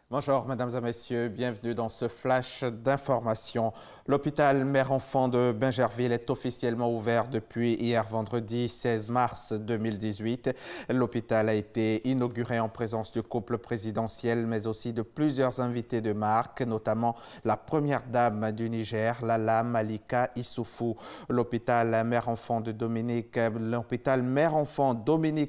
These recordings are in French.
Bonjour, mesdames et messieurs, bienvenue dans ce flash d'information. L'hôpital mère-enfant de Bingerville est officiellement ouvert depuis hier vendredi 16 mars 2018. L'hôpital a été inauguré en présence du couple présidentiel, mais aussi de plusieurs invités de marque, notamment la première dame du Niger, Lala Malika Issoufou. L'hôpital mère-enfant Dominique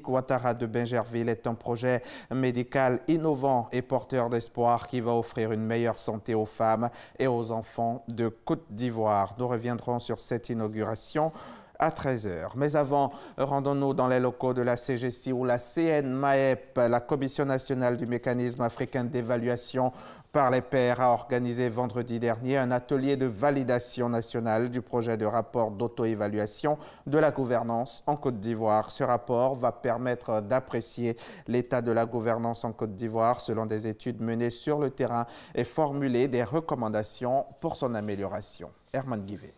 Ouattara de Bingerville est un projet médical innovant et porteur d'espoir qui va offrir une meilleure santé aux femmes et aux enfants de Côte d'Ivoire. Nous reviendrons sur cette inauguration à 13 h. Mais avant, rendons-nous dans les locaux de la CGC où la CNMAEP, la Commission nationale du mécanisme africain d'évaluation par les pairs, a organisé vendredi dernier un atelier de validation nationale du projet de rapport d'auto-évaluation de la gouvernance en Côte d'Ivoire. Ce rapport va permettre d'apprécier l'état de la gouvernance en Côte d'Ivoire selon des études menées sur le terrain et formuler des recommandations pour son amélioration. Herman Guivet.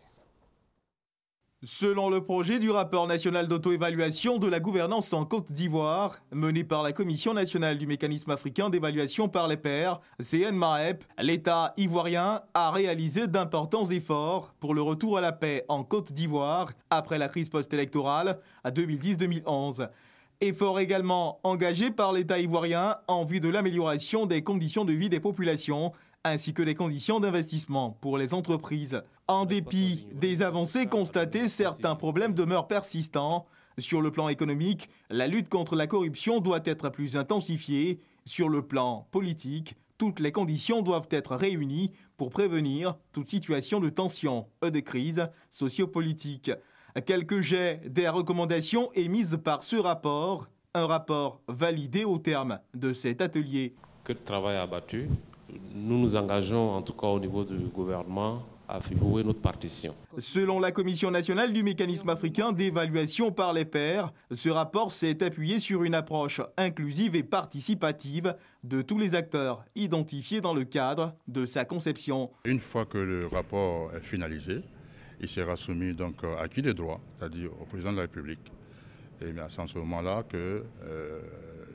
Selon le projet du rapport national d'auto-évaluation de la gouvernance en Côte d'Ivoire, mené par la Commission nationale du mécanisme africain d'évaluation par les pairs, CNMAEP, l'État ivoirien a réalisé d'importants efforts pour le retour à la paix en Côte d'Ivoire après la crise post-électorale à 2010-2011. Efforts également engagés par l'État ivoirien en vue de l'amélioration des conditions de vie des populations, ainsi que les conditions d'investissement pour les entreprises. En dépit des avancées constatées, certains problèmes demeurent persistants. Sur le plan économique, la lutte contre la corruption doit être plus intensifiée. Sur le plan politique, toutes les conditions doivent être réunies pour prévenir toute situation de tension et de crise sociopolitique. Quelques jets des recommandations émises par ce rapport, un rapport validé au terme de cet atelier. Que de travail abattu. Nous nous engageons, en tout cas au niveau du gouvernement, à jouer notre partition. Selon la Commission nationale du mécanisme africain d'évaluation par les pairs, ce rapport s'est appuyé sur une approche inclusive et participative de tous les acteurs identifiés dans le cadre de sa conception. Une fois que le rapport est finalisé, il sera soumis donc à qui des droits, c'est-à-dire au président de la République. Et c'est en ce moment-là que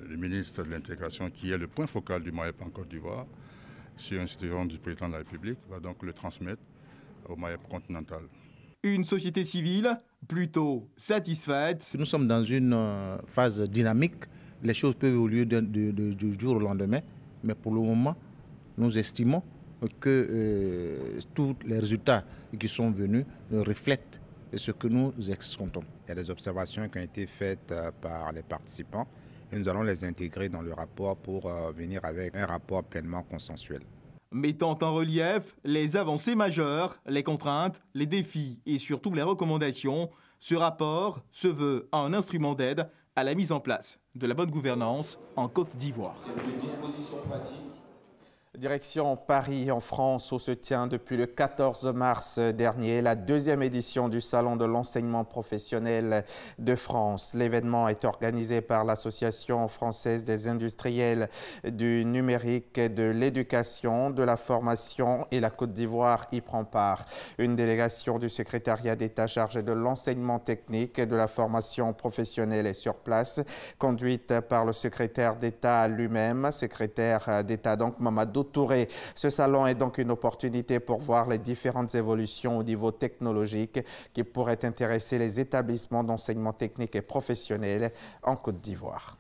le ministre de l'Intégration, qui est le point focal du MAEP en Côte d'Ivoire, sur instruction du président de la République, va donc le transmettre au MAEP continental. Une société civile plutôt satisfaite. Nous sommes dans une phase dynamique. Les choses peuvent évoluer du jour au lendemain. Mais pour le moment, nous estimons que tous les résultats qui sont venus reflètent ce que nous escomptons. Il y a des observations qui ont été faites par les participants. Et nous allons les intégrer dans le rapport pour venir avec un rapport pleinement consensuel. Mettant en relief les avancées majeures, les contraintes, les défis et surtout les recommandations, ce rapport se veut un instrument d'aide à la mise en place de la bonne gouvernance en Côte d'Ivoire. Direction Paris en France où se tient depuis le 14 mars dernier la deuxième édition du Salon de l'enseignement professionnel de France. L'événement est organisé par l'Association française des industriels du numérique, de l'éducation, de la formation et la Côte d'Ivoire y prend part. Une délégation du secrétariat d'État chargé de l'enseignement technique et de la formation professionnelle est sur place, conduite par le secrétaire d'État lui-même, secrétaire d'État donc Mamadou Touré. Ce salon est donc une opportunité pour voir les différentes évolutions au niveau technologique qui pourraient intéresser les établissements d'enseignement technique et professionnel en Côte d'Ivoire.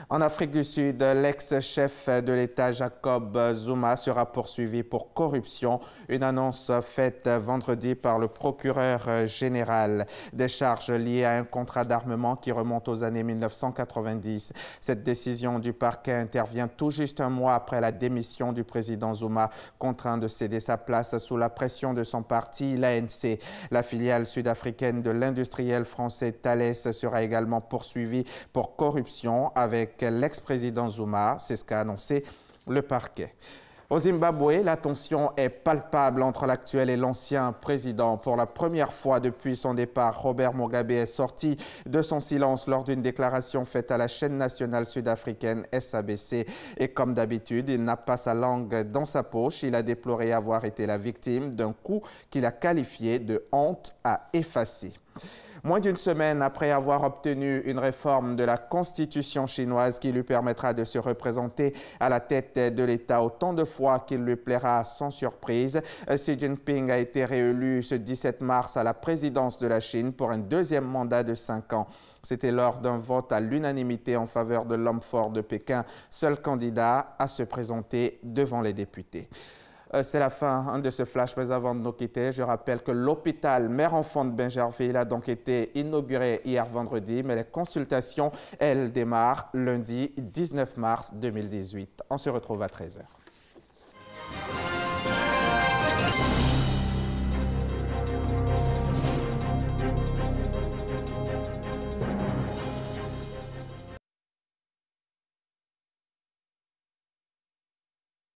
En Afrique du Sud, l'ex-chef de l'État Jacob Zuma sera poursuivi pour corruption. Une annonce faite vendredi par le procureur général. Des charges liées à un contrat d'armement qui remonte aux années 1990. Cette décision du parquet intervient tout juste un mois après la démission du président Zuma, contraint de céder sa place sous la pression de son parti, l'ANC. La filiale sud-africaine de l'industriel français Thales sera également poursuivie pour corruption avec l'ex-président Zuma, c'est ce qu'a annoncé le parquet. Au Zimbabwe, la tension est palpable entre l'actuel et l'ancien président. Pour la première fois depuis son départ, Robert Mugabe est sorti de son silence lors d'une déclaration faite à la chaîne nationale sud-africaine SABC. Et comme d'habitude, il n'a pas sa langue dans sa poche. Il a déploré avoir été la victime d'un coup qu'il a qualifié de honte à effacer. Moins d'une semaine après avoir obtenu une réforme de la constitution chinoise qui lui permettra de se représenter à la tête de l'État autant de fois qu'il lui plaira sans surprise, Xi Jinping a été réélu ce 17 mars à la présidence de la Chine pour un deuxième mandat de 5 ans. C'était lors d'un vote à l'unanimité en faveur de l'homme fort de Pékin, seul candidat à se présenter devant les députés. C'est la fin de ce flash, mais avant de nous quitter, je rappelle que l'hôpital Mère-Enfant de Bingerville a donc été inauguré hier vendredi, mais les consultations, elles, démarrent lundi 19 mars 2018. On se retrouve à 13h.